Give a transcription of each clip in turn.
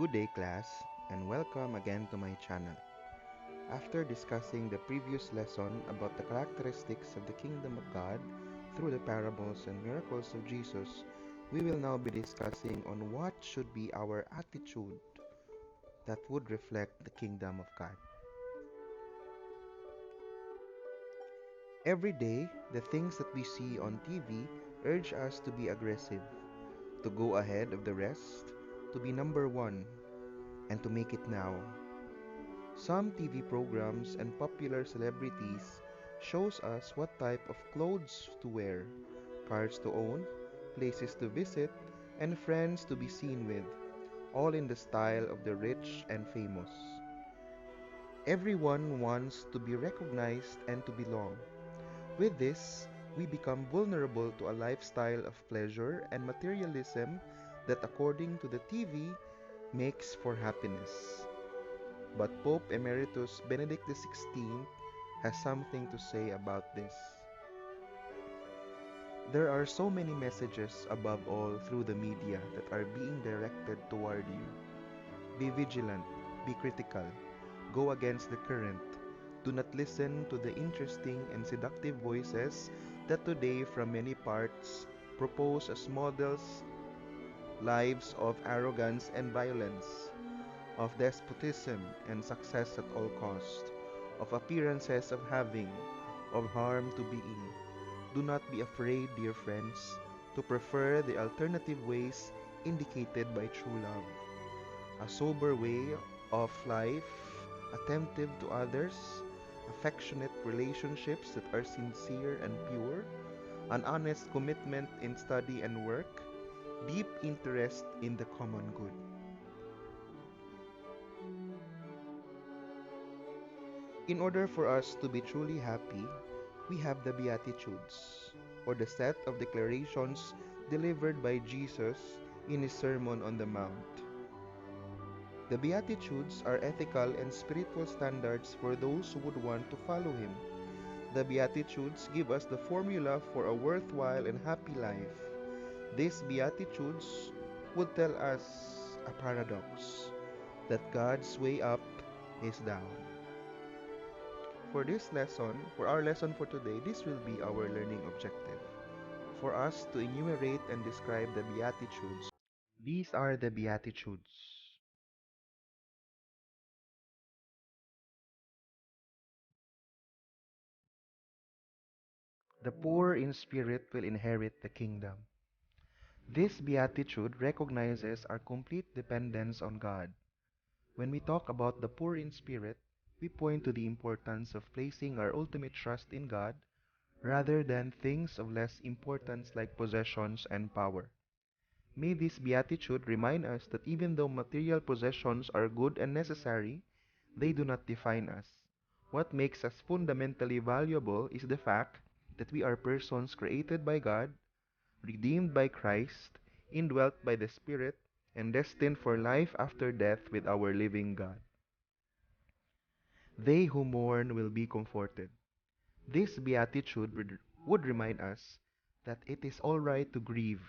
Good day, class, and welcome again to my channel. After discussing the previous lesson about the characteristics of the kingdom of God through the parables and miracles of Jesus, we will now be discussing on what should be our attitude that would reflect the kingdom of God. Every day, the things that we see on TV urge us to be aggressive, to go ahead of the rest, to be number one, and to make it now. Some TV programs and popular celebrities shows us what type of clothes to wear, cars to own, places to visit, and friends to be seen with, all in the style of the rich and famous. Everyone wants to be recognized and to belong. With this, we become vulnerable to a lifestyle of pleasure and materialism that, according to the TV, makes for happiness. But Pope Emeritus Benedict XVI has something to say about this. There are so many messages above all through the media that are being directed toward you. Be vigilant, be critical, go against the current. Do not listen to the interesting and seductive voices that today from many parts propose as models lives of arrogance and violence, of despotism and success at all cost, of appearances of having, of harm to being. Do not be afraid, dear friends, to prefer the alternative ways indicated by true love. A sober way of life, attentive to others, affectionate relationships that are sincere and pure, an honest commitment in study and work, deep interest in the common good. In order for us to be truly happy, we have the Beatitudes, or the set of declarations delivered by Jesus in his Sermon on the Mount. The Beatitudes are ethical and spiritual standards for those who would want to follow him. The Beatitudes give us the formula for a worthwhile and happy life. These Beatitudes would tell us a paradox, that God's way up is down. For our lesson for today, this will be our learning objective. For us to enumerate and describe the Beatitudes. These are the Beatitudes. The poor in spirit will inherit the kingdom. This beatitude recognizes our complete dependence on God. When we talk about the poor in spirit, we point to the importance of placing our ultimate trust in God rather than things of less importance like possessions and power. May this beatitude remind us that even though material possessions are good and necessary, they do not define us. What makes us fundamentally valuable is the fact that we are persons created by God, redeemed by Christ, indwelt by the Spirit, and destined for life after death with our living God. They who mourn will be comforted. This beatitude would remind us that it is all right to grieve,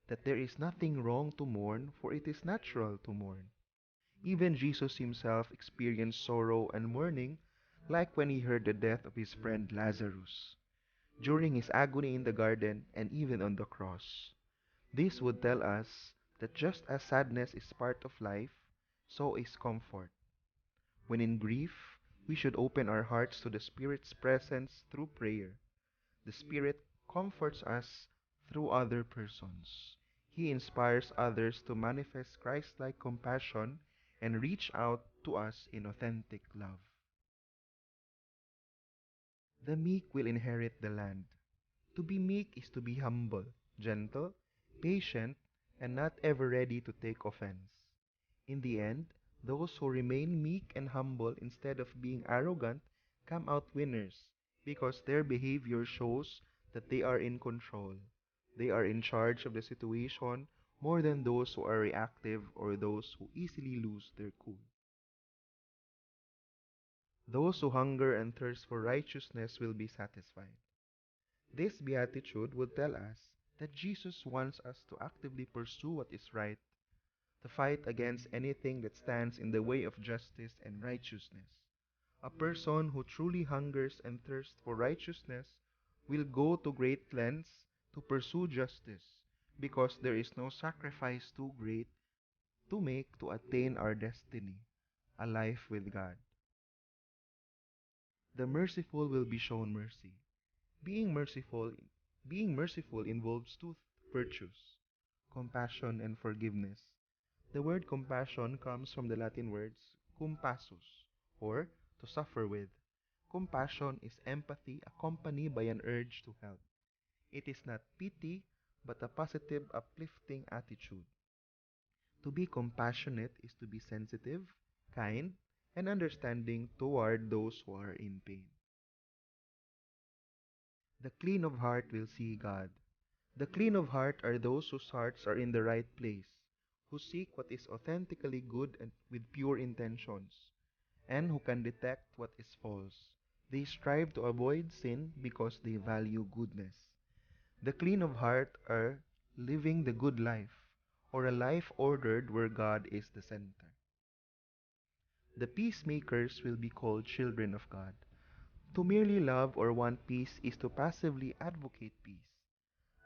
that there is nothing wrong to mourn, for it is natural to mourn. Even Jesus himself experienced sorrow and mourning, like when he heard the death of his friend Lazarus, during his agony in the garden, and even on the cross. This would tell us that just as sadness is part of life, so is comfort. When in grief, we should open our hearts to the Spirit's presence through prayer. The Spirit comforts us through other persons. He inspires others to manifest Christ-like compassion and reach out to us in authentic love. The meek will inherit the land. To be meek is to be humble, gentle, patient, and not ever ready to take offense. In the end, those who remain meek and humble instead of being arrogant come out winners because their behavior shows that they are in control. They are in charge of the situation more than those who are reactive or those who easily lose their cool. Those who hunger and thirst for righteousness will be satisfied. This beatitude would tell us that Jesus wants us to actively pursue what is right, to fight against anything that stands in the way of justice and righteousness. A person who truly hungers and thirsts for righteousness will go to great lengths to pursue justice, because there is no sacrifice too great to make to attain our destiny, a life with God. The merciful will be shown mercy. Being merciful, being merciful involves two virtues: compassion and forgiveness. The word compassion comes from the Latin words compassus, or to suffer with. Compassion is empathy accompanied by an urge to help. It is not pity, but a positive, uplifting attitude. To be compassionate is to be sensitive, kind, and understanding toward those who are in pain. The clean of heart will see God. The clean of heart are those whose hearts are in the right place, who seek what is authentically good and with pure intentions, and who can detect what is false. They strive to avoid sin because they value goodness. The clean of heart are living the good life, or a life ordered where God is the center. The peacemakers will be called children of God. To merely love or want peace is to passively advocate peace.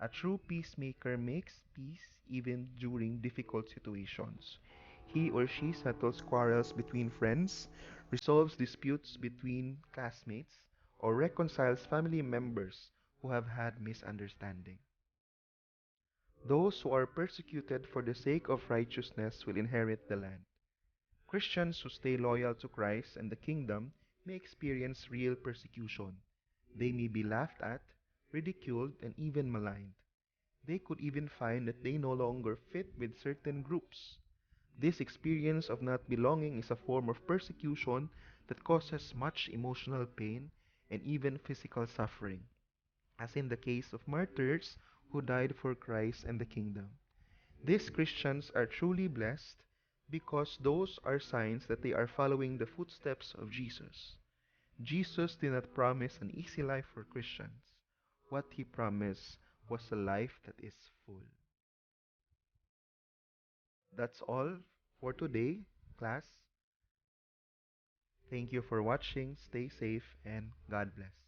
A true peacemaker makes peace even during difficult situations. He or she settles quarrels between friends, resolves disputes between classmates, or reconciles family members who have had misunderstanding. Those who are persecuted for the sake of righteousness will inherit the land. Christians who stay loyal to Christ and the kingdom may experience real persecution. They may be laughed at, ridiculed, and even maligned. They could even find that they no longer fit with certain groups. This experience of not belonging is a form of persecution that causes much emotional pain and even physical suffering, as in the case of martyrs who died for Christ and the kingdom. These Christians are truly blessed because those are signs that they are following the footsteps of Jesus. Jesus did not promise an easy life for Christians. What he promised was a life that is full. That's all for today, class. Thank you for watching. Stay safe and God bless.